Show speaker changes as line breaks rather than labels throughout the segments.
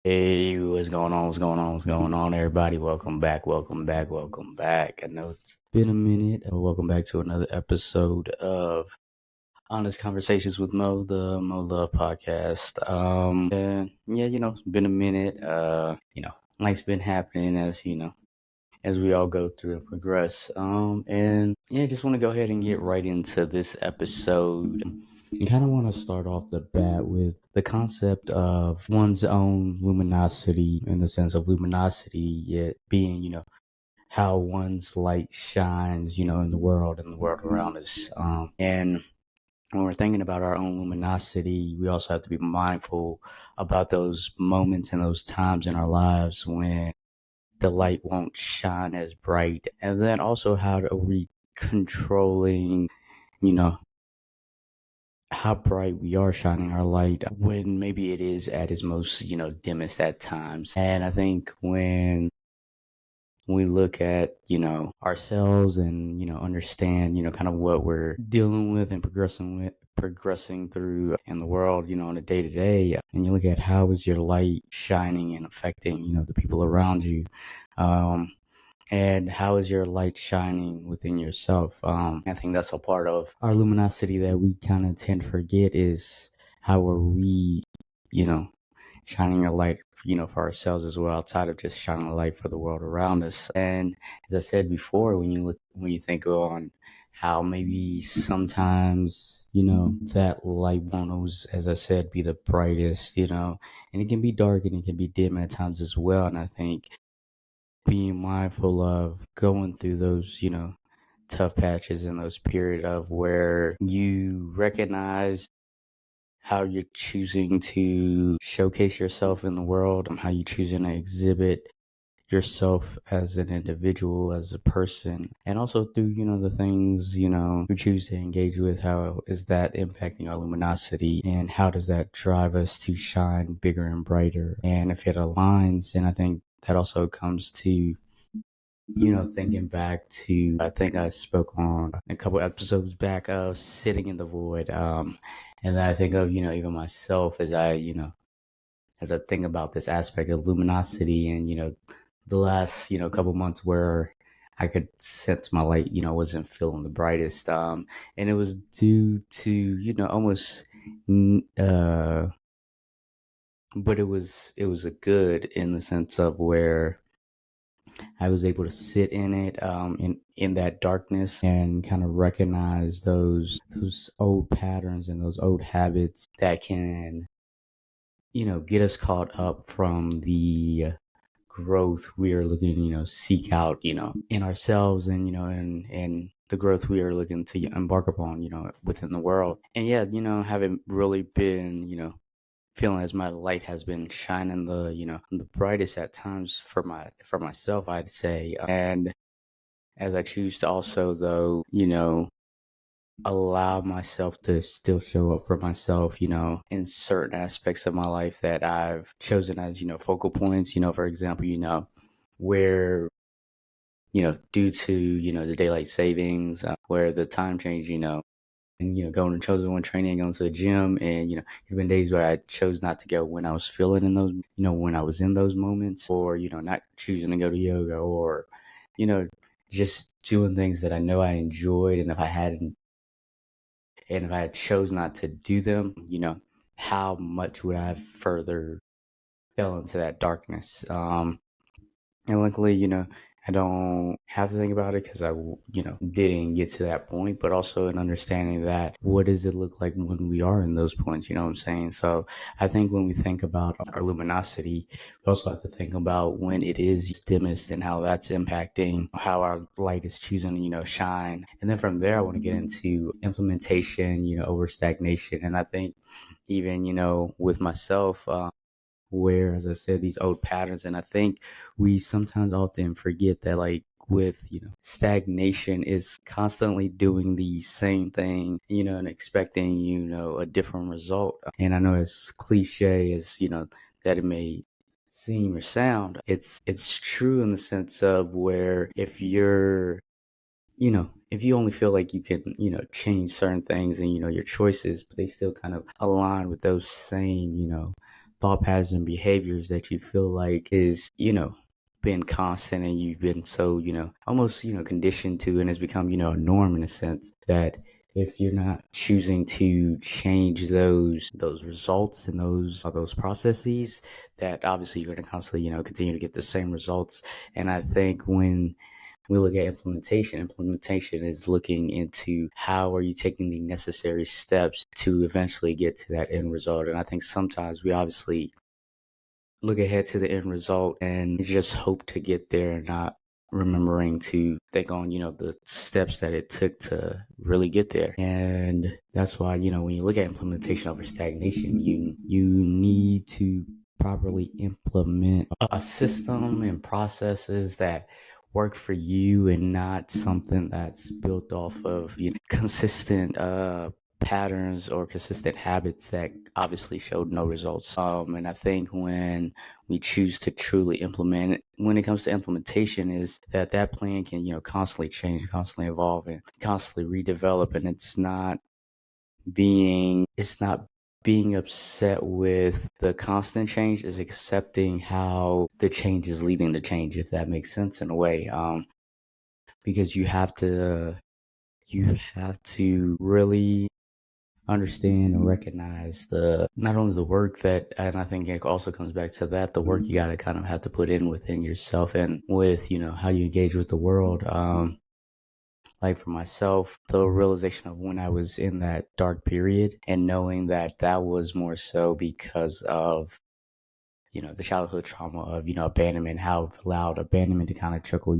Hey, what's going on? What's going on? What's going on, everybody? Welcome back. Welcome back. Welcome back. I know it's been a minute. Welcome back to another episode of Honest Conversations with Mo, the Mo Love podcast. And yeah, it's been a minute. Life's been happening as we all go through and progress. And yeah, just want to go ahead and get right into this episode. I kind of want to start off the bat with the concept of one's own luminosity, in the sense of luminosity, yet being, how one's light shines, in the world around us. And when we're thinking about our own luminosity, we also have to be mindful about those moments and those times in our lives when the light won't shine as bright. And then also, how are we controlling, you know, how bright we are shining our light when maybe it is at its most, dimmest at times. And I think when we look at, ourselves and, understand, kind of what we're dealing with and progressing through in the world, on a day to day, and you look at how is your light shining and affecting, the people around you. And how is your light shining within yourself? I think that's a part of our luminosity that we kind of tend to forget is how are we, shining a light, for ourselves as well, outside of just shining a light for the world around us. And as I said before, when you think on how maybe sometimes, that light won't always, as I said, be the brightest, and it can be dark and it can be dim at times as well. And I think being mindful of going through those, tough patches and those period of where you recognize how you're choosing to showcase yourself in the world, and how you're choosing to exhibit yourself as an individual, as a person, and also through, the things, we choose to engage with. How is that impacting our luminosity, and how does that drive us to shine bigger and brighter? And if it aligns, and I think that also comes to, thinking back to, I think I spoke on a couple episodes back of sitting in the void. And then I think of, even myself as I think about this aspect of luminosity and, the last, couple months where I could sense my light, wasn't feeling the brightest. And it was due to, almost, but it was a good in the sense of where I was able to sit in it, in that darkness, and kind of recognize those old patterns and those old habits that can, get us caught up from the growth we are looking, seek out, in ourselves, and, and the growth we are looking to embark upon, within the world. And yeah, haven't really been, feeling as my light has been shining the brightest at times for myself, I'd say. And as I choose to also, though, allow myself to still show up for myself, in certain aspects of my life that I've chosen as, focal points, for example, where, due to, the daylight savings, where the time change, and, going to chosen one training, going to the gym. And, there's been days where I chose not to go when I was feeling in those, when I was in those moments, or, not choosing to go to yoga, or, you know, just doing things that I know I enjoyed. And if I had chose not to do them, how much would I have further fell into that darkness? And luckily, I don't have to think about it because I, didn't get to that point, but also an understanding that what does it look like when we are in those points, you know what I'm saying? So I think when we think about our luminosity, we also have to think about when it is dimmest and how that's impacting how our light is choosing to, shine. And then from there, I want to get into implementation, over stagnation. And I think even, with myself, where, as I said, these old patterns. And I think we sometimes often forget that, like, with, stagnation is constantly doing the same thing, and expecting, a different result. And I know, as cliche as, that it may seem or sound, it's true in the sense of where if you're, if you only feel like you can, change certain things and, your choices, but they still kind of align with those same, thought patterns and behaviors that you feel like is, been constant and you've been so, almost, conditioned to, and has become, a norm in a sense that if you're not choosing to change those results and those processes, that obviously you're going to constantly, continue to get the same results. And I think when we look at implementation is looking into how are you taking the necessary steps to eventually get to that end result. And I think sometimes we obviously look ahead to the end result and just hope to get there and not remembering to think on, the steps that it took to really get there. And that's why, when you look at implementation over stagnation, you need to properly implement a system and processes that work for you and not something that's built off of, consistent patterns or consistent habits that obviously showed no results. And I think when we choose to truly implement it, when it comes to implementation, is that plan can, constantly change, constantly evolve, and constantly redevelop. And it's not being upset with the constant change, is accepting how the change is leading to change, if that makes sense in a way. Because you have to really understand and recognize not only the work that, and I think it also comes back to that, the work you got to kind of have to put in within yourself and with, how you engage with the world. Like for myself, the realization of when I was in that dark period and knowing that was more so because of, the childhood trauma of, abandonment, how I've allowed abandonment to kind of trickle,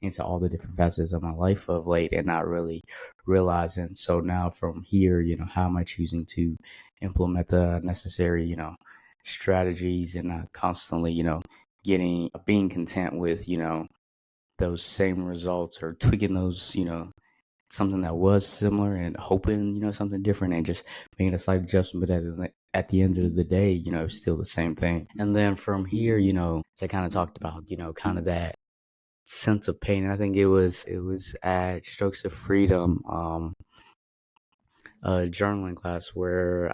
into all the different facets of my life of late and not really realizing. So now from here, how am I choosing to implement the necessary, strategies and not constantly, being content with, those same results or tweaking those, something that was similar and hoping, something different and just making a slight adjustment. But at the end of the day, it's still the same thing. And then from here, as I kind of talked about, kind of that sense of pain. And I think it was at Strokes of Freedom, journaling class where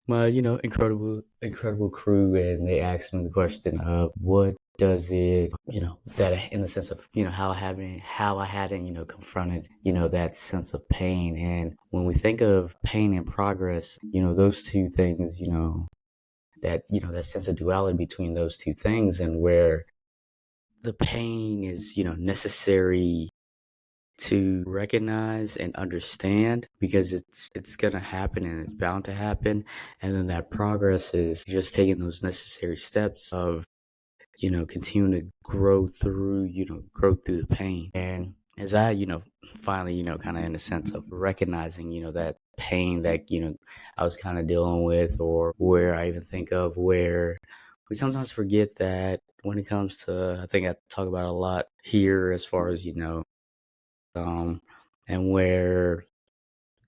my, incredible crew, and they asked me the question of what does it, that in the sense of, how I hadn't, confronted, that sense of pain. And when we think of pain and progress, those two things, that sense of duality between those two things, and where the pain is, necessary to recognize and understand because it's gonna happen and it's bound to happen. And then that progress is just taking those necessary steps of, continuing to grow through the pain. And as I, finally, kind of in the sense of recognizing, that pain that, I was kind of dealing with, or where I even think of where we sometimes forget that when it comes to, I think I talk about a lot here as far as, and where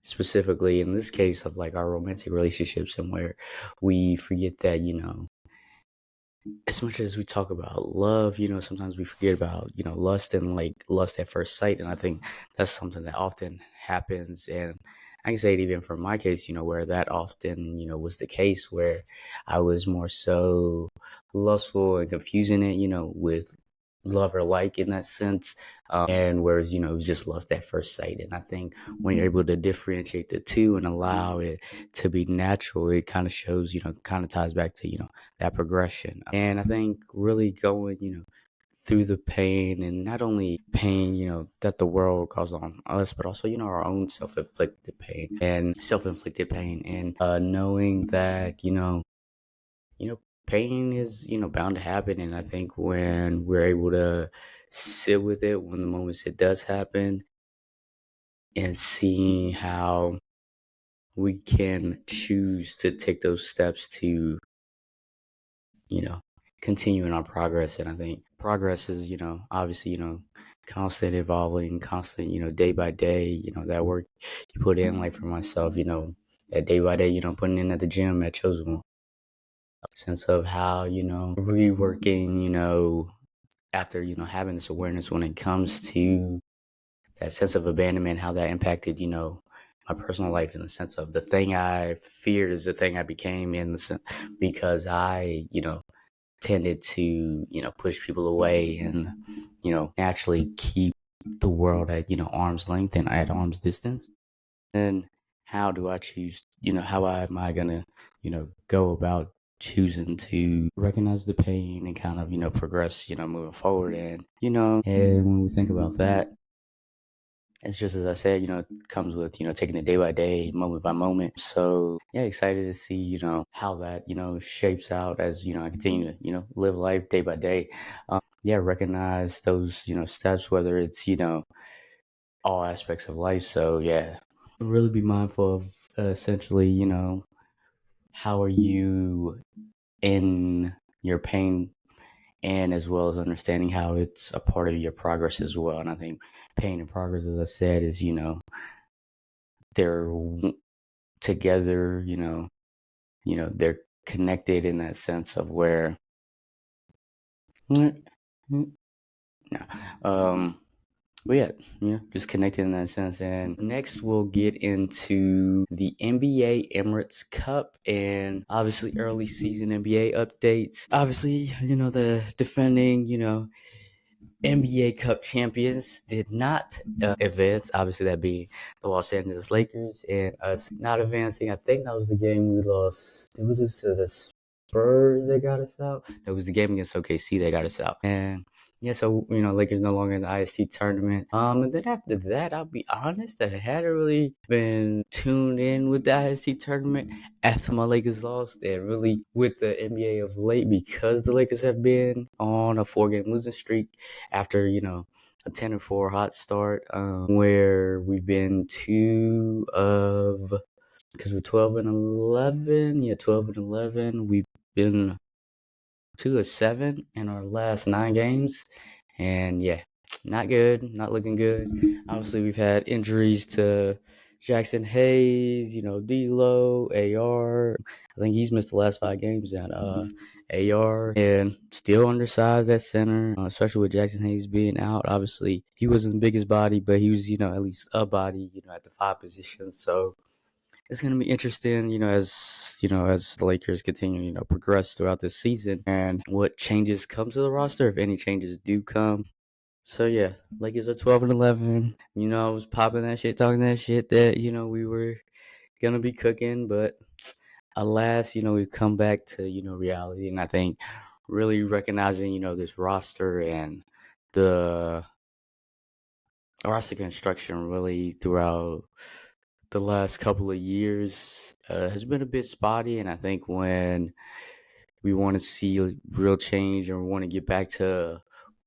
specifically in this case of like our romantic relationships, and where we forget that, as much as we talk about love, sometimes we forget about, lust and like lust at first sight. And I think that's something that often happens. And I can say it even from my case, where that often, was the case where I was more so lustful and confusing it, with love or like in that sense. And whereas, it was just lust at first sight. And I think when you're able to differentiate the two and allow it to be natural, it kind of shows, kind of ties back to, that progression. And I think really going, through the pain, and not only pain, that the world caused on us, but also, our own self-inflicted pain, and knowing that, pain is, bound to happen. And I think when we're able to sit with it, when the moments it does happen, and seeing how we can choose to take those steps to, continue in our progress. And I think progress is, obviously, constant evolving, constant, day by day, that work you put in, like for myself, that day by day, putting in at the gym at Chosen, sense of how, reworking, after, having this awareness when it comes to that sense of abandonment, how that impacted, my personal life in the sense of the thing I feared is the thing I became in the sense because I, tended to, push people away and, actually keep the world at, arm's length and at arm's distance. And how do I choose, how am I going to, go about choosing to recognize the pain and kind of, progress, moving forward. And, and when we think about that, it's just as I said, it comes with, taking it day by day, moment by moment. So yeah, excited to see, how that, shapes out as, I continue to, live life day by day. Yeah, recognize those, steps, whether it's, all aspects of life. So yeah, really be mindful of essentially, how are you in your pain and as well as understanding how it's a part of your progress as well. And I think pain and progress, as I said, is, they're together, they're connected in that sense of where, no, but yeah, just connected in that sense. And next, we'll get into the NBA Emirates Cup and obviously early season NBA updates. Obviously, the defending, NBA Cup champions did not advance. Obviously, that being the Los Angeles Lakers and us not advancing. I think that was the game we lost. It was to the Spurs that got us out. It was the game against OKC that got us out. And yeah, so Lakers no longer in the IST tournament. And then after that, I'll be honest, I hadn't really been tuned in with the IST tournament after my Lakers lost, and really with the NBA of late because the Lakers have been on a 4-game losing streak after a 10-4 hot start, where we've been because we're 12-11. Yeah, 12-11. We've been 2-7 in our last 9 games, and yeah, not good, not looking good. Obviously, we've had injuries to Jackson Hayes, D'Lo, AR. I think he's missed the last 5 games at AR, and still undersized at center, especially with Jackson Hayes being out. Obviously, he wasn't the biggest body, but he was, at least a body, at the 5 position. So it's going to be interesting, as the Lakers continue, progress throughout this season and what changes come to the roster, if any changes do come. So yeah, Lakers are 12-11. I was popping that shit, talking that shit that, we were going to be cooking, but alas, we've come back to, reality. And I think really recognizing, this roster and the roster construction really throughout the last couple of years has been a bit spotty. And I think when we want to see real change and we want to get back to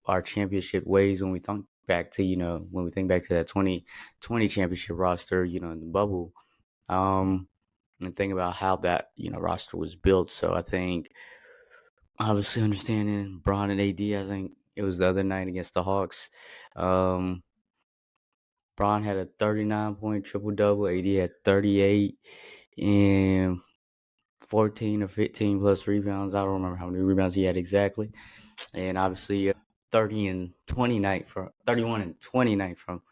our championship ways, when we think back to, when we think back to that 2020 championship roster, in the bubble, and think about how that, roster was built. So I think obviously understanding Bron and AD, I think it was the other night against the Hawks. Bron had a 39-point triple-double. AD had 38 and 14 or 15 plus rebounds. I don't remember how many rebounds he had exactly. And obviously 31 and 29 from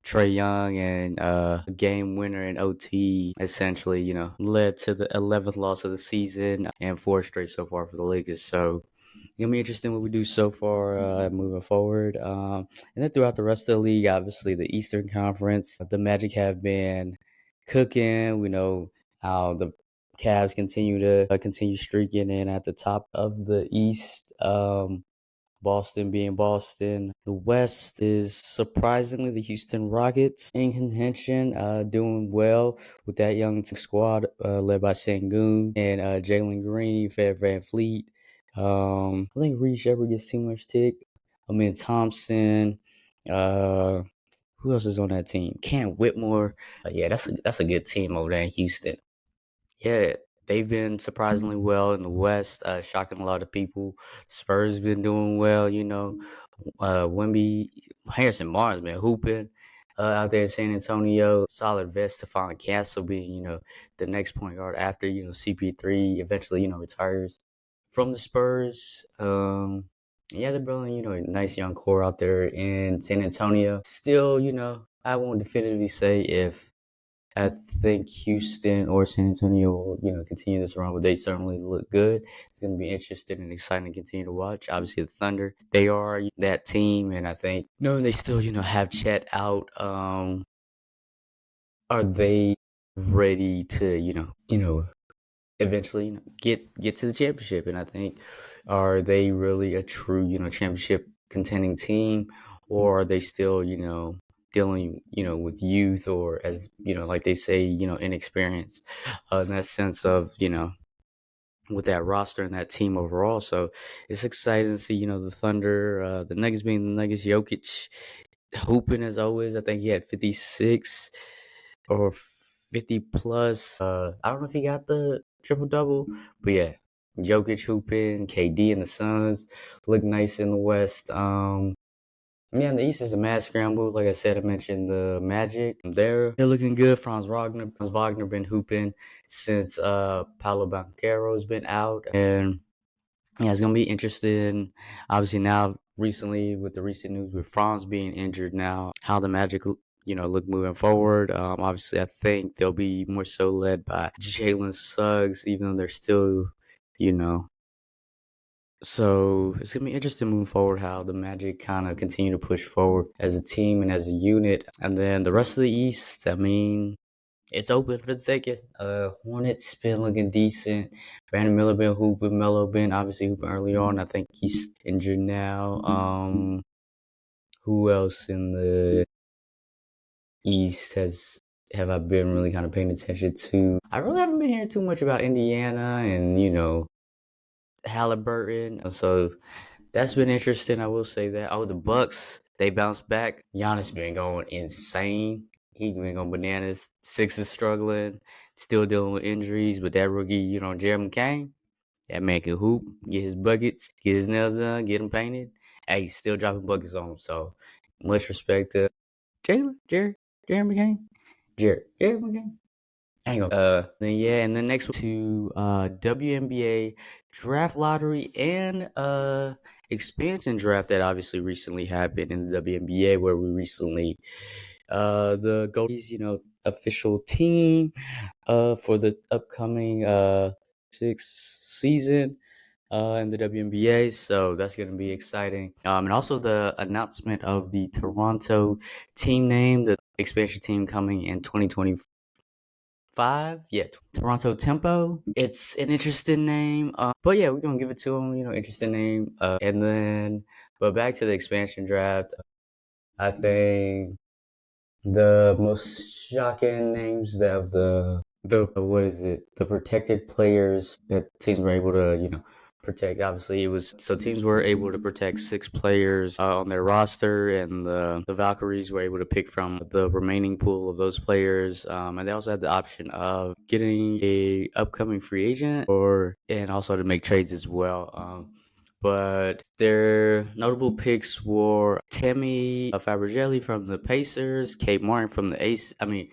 Trae Young, and a game winner in OT essentially, led to the 11th loss of the season and 4 straight so far for the Lakers. So it's going to be interesting what we do so far moving forward. And then throughout the rest of the league, obviously the Eastern Conference, the Magic have been cooking. We know how the Cavs continue streaking in at the top of the East. Boston being Boston. The West is surprisingly the Houston Rockets in contention, doing well with that young squad led by Sengun and Jalen Green, Fred VanVleet. I think Reed Shepard gets too much tick. Thompson. Who else is on that team? Cam Whitmore. Yeah, that's a good team over there in Houston. Yeah, they've been surprisingly well in the West, shocking a lot of people. Spurs been doing well, Wemby, Harrison Barnes been hooping out there in San Antonio. Solid vet, Stephon Castle being, the next point guard after, CP3 eventually, retires from the Spurs. Yeah, they're building, a nice young core out there in San Antonio. Still, I won't definitively say if I think Houston or San Antonio will, continue this run, but they certainly look good. It's going to be interesting and exciting to continue to watch. Obviously, the Thunder, they are that team, and I think, they still, have Chet out. Are they ready to, eventually get to the championship? And I think, are they really a true championship contending team, or are they still dealing with youth, or as like they say inexperience, in that sense of with that roster and that team overall. So it's exciting to see the Thunder, the Nuggets being the Nuggets. Jokic hooping as always. I think he had 56 or 50 plus. I don't know if he got the triple double, but yeah, Jokic hooping, KD and the Suns look nice in the West. Yeah, in the East is a mad scramble. Like I said, I mentioned the Magic. They're looking good. Franz Wagner been hooping since Paolo Banchero's been out, and yeah, it's gonna be interesting. Obviously, now recently with the recent news with Franz being injured, now how the Magic look moving forward. Obviously, I think they'll be more so led by Jalen Suggs, even though they're still you know so it's gonna be interesting moving forward how the Magic kind of continue to push forward as a team and as a unit. And then the rest of the East, I mean, it's open for the taking. Hornets been looking decent. Brandon Miller been hooping. Melo been obviously hooping early on. I think he's injured now. Who else in the East have I been really kind of paying attention to? I really haven't been hearing too much about Indiana and Halliburton. So that's been interesting. I will say that. Oh, the Bucks, they bounced back. Giannis been going insane. He been going bananas. Six is struggling, still dealing with injuries. But that rookie, Jeremy Kane, that man can hoop, get his buckets, get his nails done, get them painted. Hey, he's still dropping buckets on him. So much respect to Jeremy Kane, Jeremy Kane. Hang on. Then yeah, and the next one to WNBA draft lottery and expansion draft that obviously recently happened in the WNBA, where we recently the Goldies, official team for the upcoming sixth season in the WNBA. So that's going to be exciting. And also the announcement of the Toronto team name, the expansion team coming in 2020. Yeah, Toronto Tempo. It's an interesting name, but yeah, we're gonna give it to him. Interesting name. And then, but back to the expansion draft. I think the most shocking names of the what is it? The protected players that teams were able to protect. Obviously, it was so teams were able to protect 6 players on their roster, and the Valkyries were able to pick from the remaining pool of those players. And they also had the option of getting a upcoming free agent, and also to make trades as well. But their notable picks were Tammy Fabricelli from the Pacers, Kate Martin from the Ace. I mean,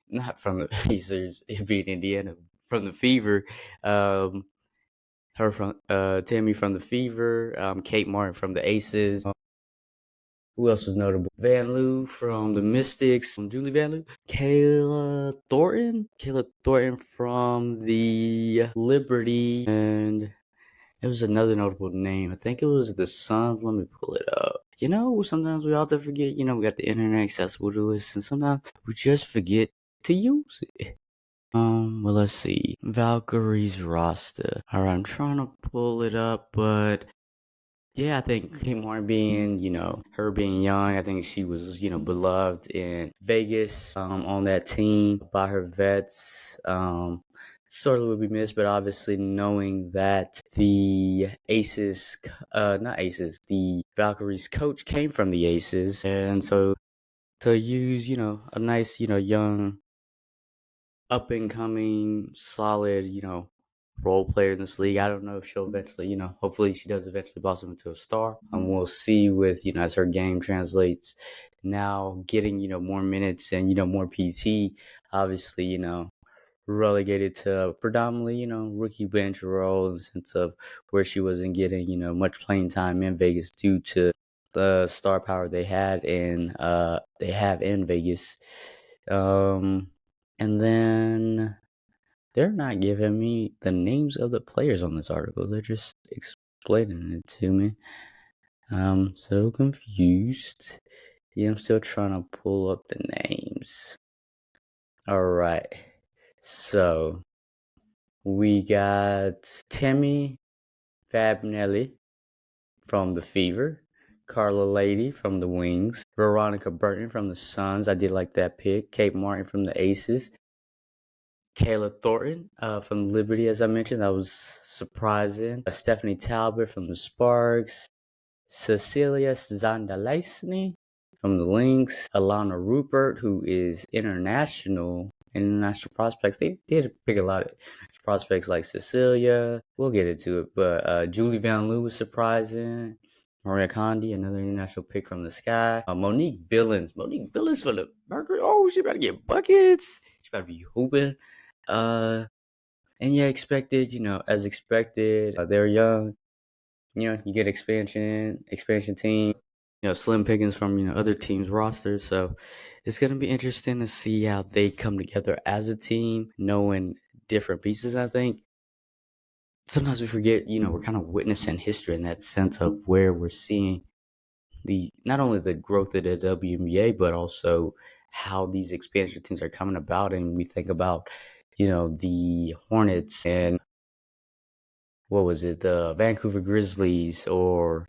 not from the Pacers, it being Indiana, from the Fever. Her from Tammy from the Fever, Kate Martin from the Aces. Who else was notable? Van Loo from the Mystics, Julie Van Loo. Kayla Thornton from the Liberty, and it was another notable name. I think it was the Suns. Let me pull it up. Sometimes we often forget, we got the internet accessible to us, and sometimes we just forget to use it. Well, let's see. Valkyries roster. All right, I'm trying to pull it up, but yeah, I think Kate Moore being, her being young, I think she was, beloved in Vegas, on that team by her vets. Sort of would be missed, but obviously knowing that the not Aces, the Valkyries coach came from the Aces, and so to use, a nice, young up and coming, solid, role player in this league. I don't know if she'll eventually, hopefully she does eventually blossom into a star. And we'll see with, as her game translates now getting, more minutes and, more PT, obviously, relegated to predominantly, rookie bench role in the sense of where she wasn't getting, much playing time in Vegas due to the star power they have in Vegas. And then they're not giving me the names of the players on this article. They're just explaining it to me. I'm so confused. Yeah, I'm still trying to pull up the names. All right. So we got Temi Fabnelli from the Fever, Carla Lady from the Wings, Veronica Burton from the Suns. I did like that pick. Kate Martin from the Aces. Kayla Thornton from Liberty, as I mentioned, that was surprising. Stephanie Talbot from the Sparks. Cecilia Zandalaisny from the Lynx. Alana Rupert, who is international prospects. They did pick a lot of prospects like Cecilia. We'll get into it. But Julie Van Loo was surprising. Maria Condi, another international pick from the Sky. Monique Billings. Monique Billings for the Mercury. Oh, she better get buckets. She better be hooping. And yeah, expected, as expected. They're young. You get expansion team, slim pickings from, other teams' rosters. So it's going to be interesting to see how they come together as a team, knowing different pieces, I think. Sometimes we forget, we're kind of witnessing history in that sense of where we're seeing not only the growth of the WNBA, but also how these expansion teams are coming about. And we think about, the Hornets and what was it, the Vancouver Grizzlies, or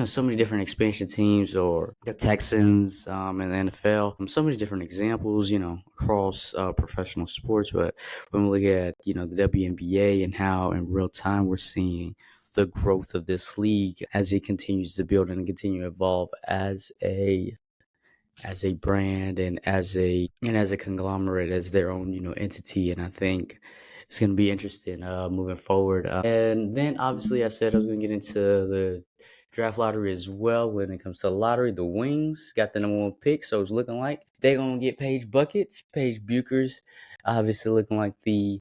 so many different expansion teams, or the Texans in the NFL. So many different examples, across professional sports. But when we look at the WNBA and how in real time we're seeing the growth of this league as it continues to build and continue to evolve as a brand and as a conglomerate, as their own entity. And I think it's going to be interesting moving forward. And then obviously I said I was going to get into the draft lottery as well. When it comes to the lottery, the Wings got the number 1 pick, so it's looking like they're going to get Paige Buckets. Paige Buchers obviously looking like the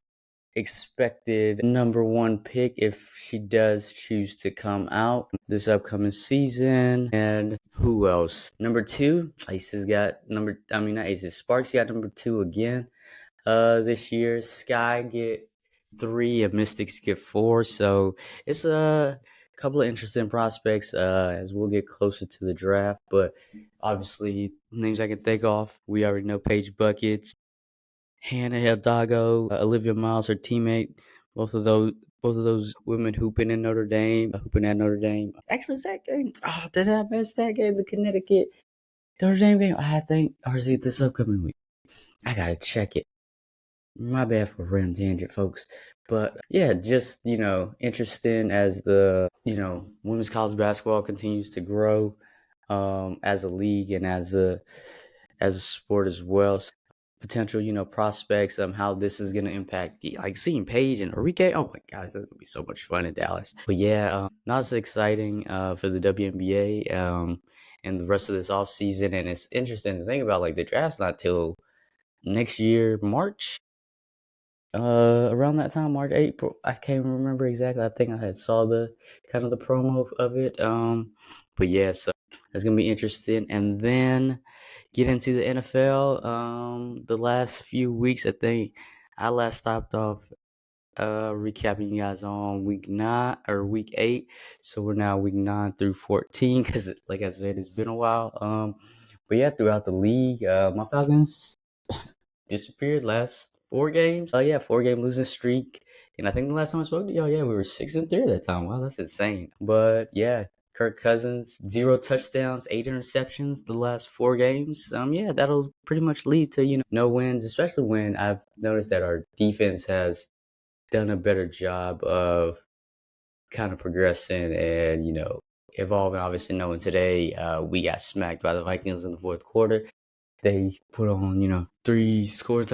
expected number 1 pick if she does choose to come out this upcoming season. And who else? Number 2, Aces got Sparks got number 2 again this year. Sky get 3 and Mystics get 4. So it's a couple of interesting prospects as we'll get closer to the draft. But obviously, names I can think of, we already know Paige Buckets, Hannah Hidalgo, Olivia Miles, her teammate. Both of those women hooping at Notre Dame. Actually, is that game? Oh, did I miss that game? The Connecticut Notre Dame game? I think, or is it this upcoming week? I gotta check it. My bad for random tangent, folks. But yeah, just interesting as the women's college basketball continues to grow as a league and as a sport as well. So potential prospects, how this is going to impact like seeing Paige and Enrique. Oh my gosh, that's gonna be so much fun in Dallas. But yeah, not as exciting for the WNBA and the rest of this off season. And it's interesting to think about, like, the draft's not till next year, March. Around that time, March, April. I can't remember exactly. I think I had saw the kind of the promo of it. But yeah, so it's gonna be interesting. And then get into the NFL. The last few weeks, I think I last stopped off recapping you guys on week 9 or week 8. So we're now week 9 through 14 because, like I said, it's been a while. But yeah, throughout the league, my Falcons disappeared last 4 games. 4-game losing streak. And I think the last time I spoke to y'all, we were 6-3 at that time. Wow, that's insane. But yeah, Kirk Cousins, 0 touchdowns, 8 interceptions the last 4 games. That'll pretty much lead to, no wins, especially when I've noticed that our defense has done a better job of kind of progressing and, evolving. Obviously, knowing today we got smacked by the Vikings in the 4th quarter. They put on, 3 scoring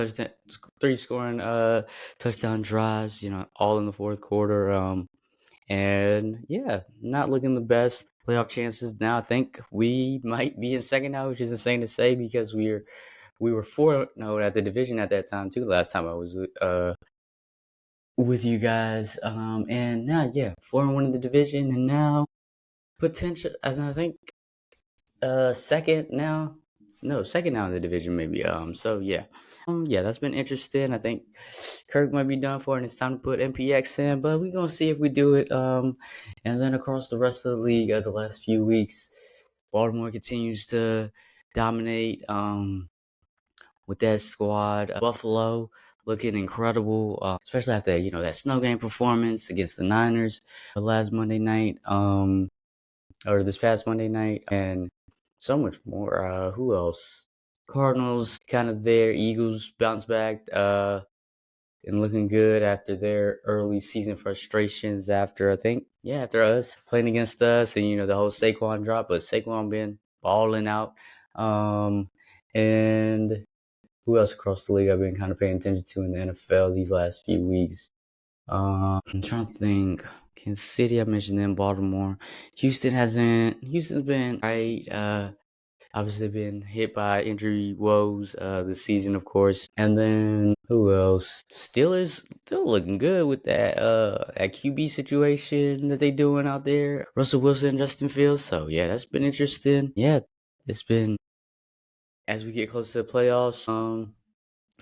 touchdown drives, all in the 4th quarter. And yeah, not looking the best. Playoff chances now, I think we might be in second now, which is insane to say because we were 4-0 at the division at that time too. Last time I was with you guys. And now 4-1 in the division, and now potential, as I think second now. no, second now in the division maybe. So yeah. Yeah, that's been interesting. I think Kirk might be done for and it's time to put MPX in, but we're gonna see if we do it. And then across the rest of the league the last few weeks, Baltimore continues to dominate with that squad. Buffalo looking incredible, especially after that snow game performance against the Niners last Monday night, or this past Monday night, and so much more. Who else? Cardinals kind of there. Eagles bounce back and looking good after their early season frustrations. After I think after us playing against us, and the whole Saquon drop, but Saquon been balling out. And who else across the league I've been kind of paying attention to in the NFL these last few weeks? I'm trying to think. Kansas City, I mentioned them. Baltimore, Houston hasn't. Houston's been right. Obviously been hit by injury woes this season, of course. And then who else? Steelers still looking good with that QB situation that they doing out there. Russell Wilson, Justin Fields. So yeah, that's been interesting. Yeah, it's been as we get closer to the playoffs.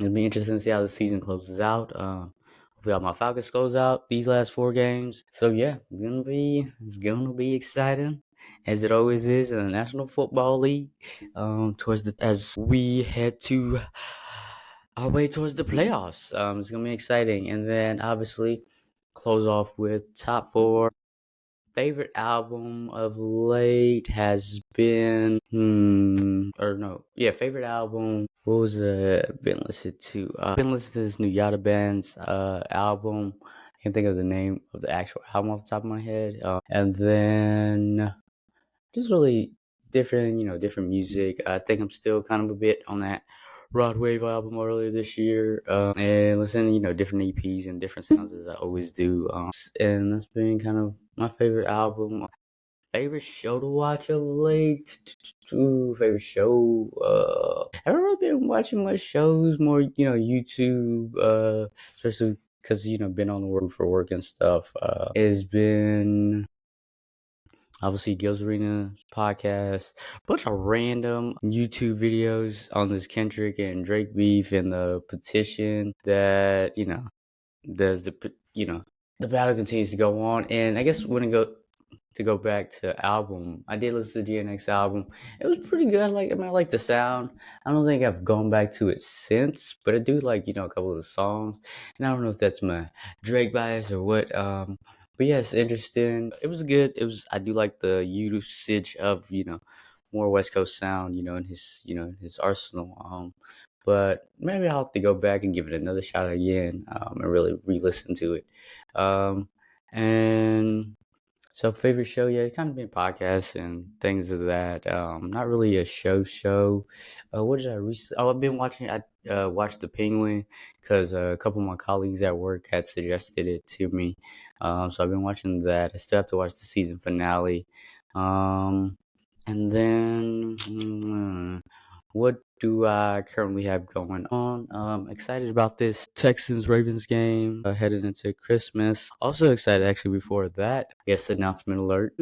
It'll be interesting to see how the season closes out. Hopefully, all my Falcons goes out these last 4 games. So yeah, it's gonna be exciting, as it always is in the National Football League. Towards the as we head to our way towards the playoffs. It's gonna be exciting, and then obviously close off with top 4. Favorite album of late has been favorite album. What was been listened to? Been listening to this new Yada Band's album. I can't think of the name of the actual album off the top of my head. And then just really different, different music. I think I'm still kind of a bit on that Rod Wave album earlier this year, and listening, different EPs and different sounds as I always do. And that's been kind of my favorite album. Favorite show to watch of late? Favorite show? I haven't really been watching much shows. More, YouTube. Especially because been on the road for work and stuff. It's been obviously Gil's Arena podcast, a bunch of random YouTube videos on this Kendrick and Drake beef and the petition that there's the battle continues to go on. And I guess when it go back to album, I did listen to the GNX album. It was pretty good. I like the sound. I don't think I've gone back to it since, but I do like a couple of the songs. And I don't know if that's my Drake bias or what. But yeah, it's interesting. It was good. I do like the usage of more West Coast sound, in his arsenal. But maybe I'll have to go back and give it another shot again, and really re-listen to it. And so favorite show, yeah, it kind of been podcasts and things of that. Not really a show. What did I recently? Oh, I've been watching. I watched The Penguin because a couple of my colleagues at work had suggested it to me. So I've been watching that. I still have to watch the season finale. And then what do I currently have going on? Excited about this Texans Ravens game headed into Christmas. Also excited actually before that. Yes, announcement alert.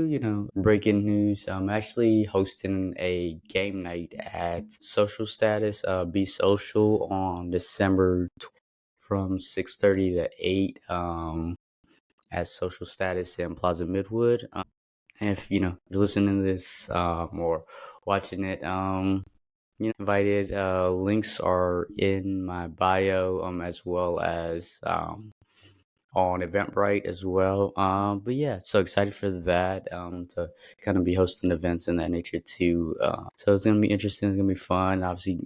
Breaking news. I'm actually hosting a game night at Social Status, Be Social on December from 6:30 to 8 at Social Status in Plaza Midwood. And if you're listening to this or watching it, invited. Links are in my bio, as well as on Eventbrite as well. But yeah, so excited for that. To kind of be hosting events in that nature too. So it's gonna be interesting. It's gonna be fun. Obviously,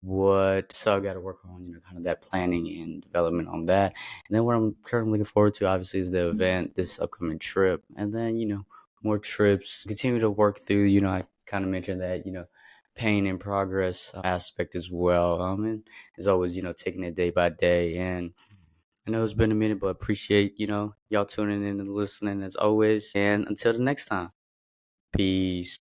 so I got to work on kind of that planning and development on that. And then what I'm currently looking forward to obviously is the event, this upcoming trip, and then more trips. Continue to work through. I kind of mentioned that pain and progress aspect as well. And as always, taking it day by day. And I know it's been a minute, but appreciate y'all tuning in and listening as always. And until the next time, peace.